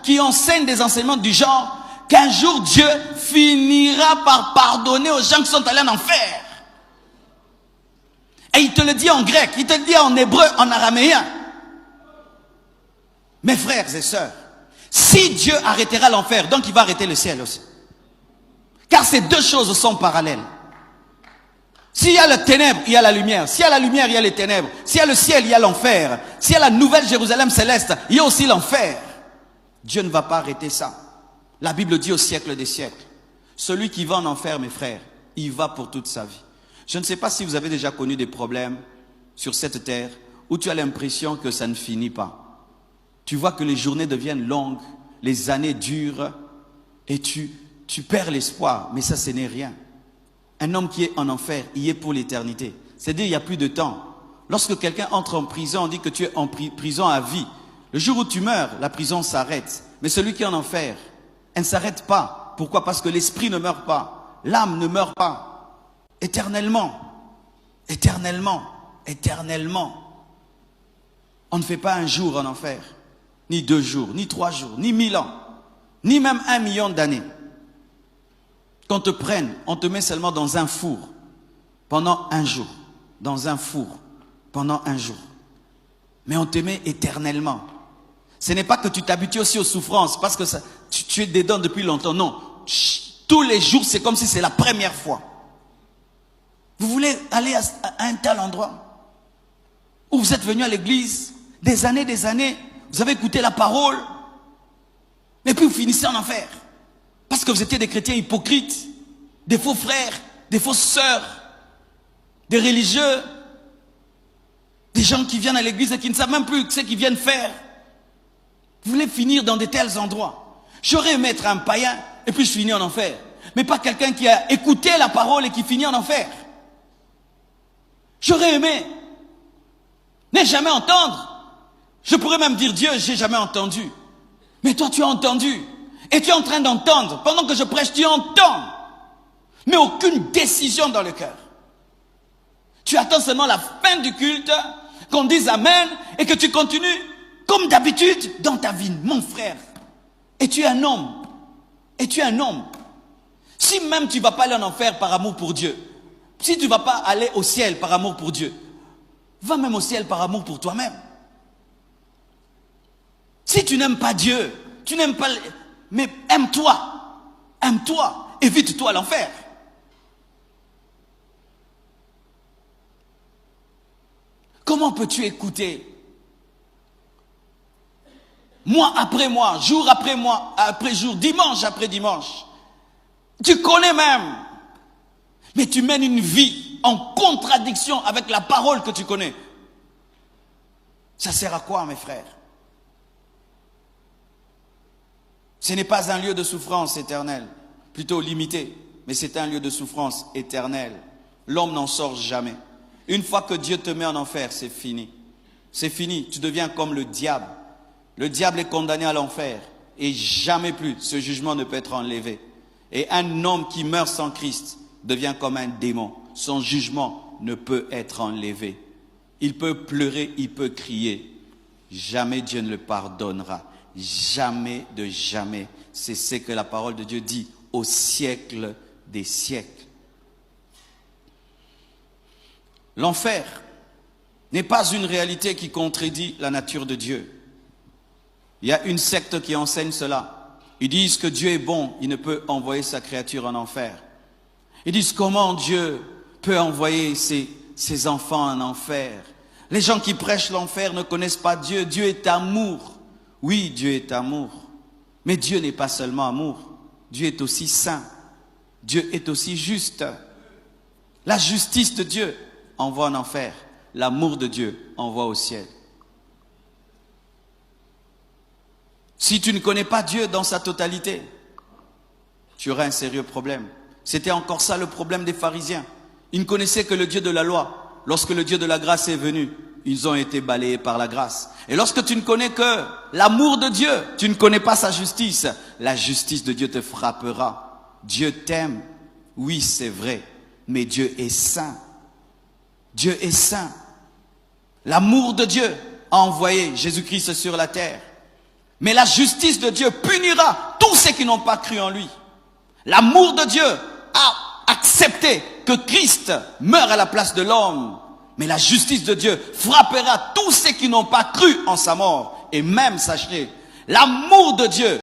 qui enseignent des enseignements du genre qu'un jour Dieu finira par pardonner aux gens qui sont allés en enfer. Et il te le dit en grec, il te le dit en hébreu, en araméen. Mes frères et sœurs, si Dieu arrêtera l'enfer, donc il va arrêter le ciel aussi. Car ces deux choses sont parallèles. S'il y a le ténèbre, il y a la lumière. S'il y a la lumière, il y a les ténèbres. S'il y a le ciel, il y a l'enfer. S'il y a la nouvelle Jérusalem céleste, il y a aussi l'enfer. Dieu ne va pas arrêter ça. La Bible dit au siècle des siècles. Celui qui va en enfer, mes frères, il va pour toute sa vie. Je ne sais pas si vous avez déjà connu des problèmes sur cette terre où tu as l'impression que ça ne finit pas. Tu vois que les journées deviennent longues, les années durent et tu perds l'espoir. Mais ça, ce n'est rien. Un homme qui est en enfer, il y est pour l'éternité. C'est-à-dire, il n'y a plus de temps. Lorsque quelqu'un entre en prison, on dit que tu es en prison à vie. Le jour où tu meurs, la prison s'arrête. Mais celui qui est en enfer, elle ne s'arrête pas. Pourquoi? Parce que l'esprit ne meurt pas. L'âme ne meurt pas. Éternellement. Éternellement. Éternellement. On ne fait pas un jour en enfer. Ni 2 jours, ni 3 jours, ni 1000 ans. Ni même 1 million d'années. Qu'on te prenne, on te met seulement dans un four pendant 1 jour. Dans un four pendant 1 jour. Mais on te met éternellement. Ce n'est pas que tu t'habitues aussi aux souffrances parce que ça, tu es dedans depuis longtemps. Non. Tous les jours, c'est comme si c'est la première fois. Vous voulez aller à un tel endroit où vous êtes venu à l'église des années, vous avez écouté la parole, et puis vous finissez en enfer. Parce que vous étiez des chrétiens hypocrites, des faux frères, des fausses sœurs, des religieux, des gens qui viennent à l'église et qui ne savent même plus ce qu'ils viennent faire. Vous voulez finir dans de tels endroits. J'aurais aimé être un païen et puis je finis en enfer. Mais pas quelqu'un qui a écouté la parole et qui finit en enfer. J'aurais aimé ne jamais entendre. Je pourrais même dire Dieu, j'ai jamais entendu. Mais toi tu as entendu. Et tu es en train d'entendre. Pendant que je prêche, tu entends. Mais aucune décision dans le cœur. Tu attends seulement la fin du culte, qu'on dise Amen, et que tu continues comme d'habitude dans ta vie, mon frère. Et tu es un homme. Et tu es un homme. Si même tu ne vas pas aller en enfer par amour pour Dieu, si tu ne vas pas aller au ciel par amour pour Dieu, va même au ciel par amour pour toi-même. Si tu n'aimes pas Dieu, tu n'aimes pas... Mais aime-toi, évite-toi l'enfer. Comment peux-tu écouter mois après mois, jour après jour, dimanche après dimanche? Tu connais même, mais tu mènes une vie en contradiction avec la parole que tu connais. Ça sert à quoi, mes frères? Ce n'est pas un lieu de souffrance éternelle, plutôt limité, mais c'est un lieu de souffrance éternelle. L'homme n'en sort jamais. Une fois que Dieu te met en enfer, c'est fini. C'est fini, tu deviens comme le diable. Le diable est condamné à l'enfer et jamais plus ce jugement ne peut être enlevé. Et un homme qui meurt sans Christ devient comme un démon. Son jugement ne peut être enlevé. Il peut pleurer, il peut crier. Jamais Dieu ne le pardonnera. Jamais de jamais. C'est ce que la parole de Dieu dit au siècle des siècles. L'enfer n'est pas une réalité qui contredit la nature de Dieu. Il y a une secte qui enseigne cela. Ils disent que Dieu est bon, il ne peut envoyer sa créature en enfer. Ils disent comment Dieu peut envoyer ses enfants en enfer. Les gens qui prêchent l'enfer ne connaissent pas Dieu. Dieu est amour. Oui, Dieu est amour. Mais Dieu n'est pas seulement amour. Dieu est aussi saint. Dieu est aussi juste. La justice de Dieu envoie en enfer. L'amour de Dieu envoie au ciel. Si tu ne connais pas Dieu dans sa totalité, tu auras un sérieux problème. C'était encore ça le problème des pharisiens. Ils ne connaissaient que le Dieu de la loi. Lorsque le Dieu de la grâce est venu, ils ont été balayés par la grâce. Et lorsque tu ne connais que l'amour de Dieu, tu ne connais pas sa justice, la justice de Dieu te frappera. Dieu t'aime, oui c'est vrai, mais Dieu est saint. Dieu est saint. L'amour de Dieu a envoyé Jésus-Christ sur la terre Mais la justice de Dieu punira tous ceux qui n'ont pas cru en lui. L'amour de Dieu a accepté que Christ meure à la place de l'homme. Mais la justice de Dieu frappera tous ceux qui n'ont pas cru en sa mort. Et même, sachez, l'amour de Dieu